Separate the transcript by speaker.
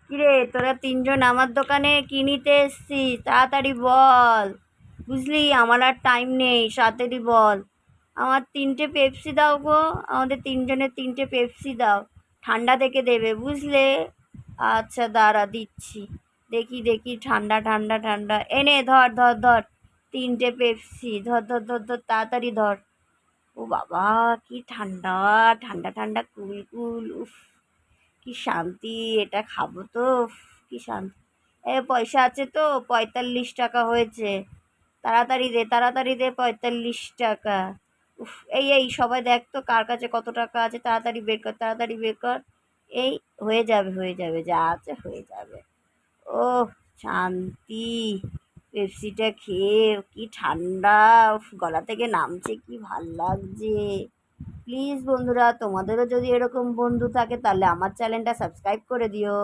Speaker 1: কিরে তোরা তিনজন আমার দোকানে কি নিতে এসছিস? তাড়াতাড়ি বল। বুঝলি আমার আর টাইম নেই, তাড়াতাড়ি বল। আমার 3টে পেপসি দাও গো, আমাদের তিনজনের 3টে পেপসি দাও। ঠান্ডা দেখে দেবে বুঝলে। আচ্ছা দাঁড়া দিচ্ছি। দেখি দেখি, ঠান্ডা ঠান্ডা ঠান্ডা এনে ধর ধর ধর। 3টে পেপসি ধর ধর ধর ধর, তাড়াতাড়ি ধর। ও বাবা, কি ঠান্ডা! ঠান্ডা ঠান্ডা কুল কুল, উফ! কি শান্তি! এটা খাবো তো, উফ, কি শান্তি! পয়সা আছে তো? 45 টাকা হয়েছে। তাড়াতাড়ি দে, তাড়াতাড়ি দে, 45 টাকা। উফ! এই সবাই দেখ তো কার কাছে কত টাকা আছে, তাড়াতাড়ি বের কর, তাড়াতাড়ি বের কর। এই, হয়ে যাবে হয়ে যাবে, যা আছে হয়ে যাবে। ওহ, শান্তি! পেপসিটা খেয়ে কি ঠান্ডা! উফ, গলা থেকে নামছে, কি ভাল লাগছে! প্লিজ বন্ধুরা, তোমাদেরও যদি এরকম বন্ধু থাকে তাহলে আমার চ্যানেলটা সাবস্ক্রাইব করে দিও।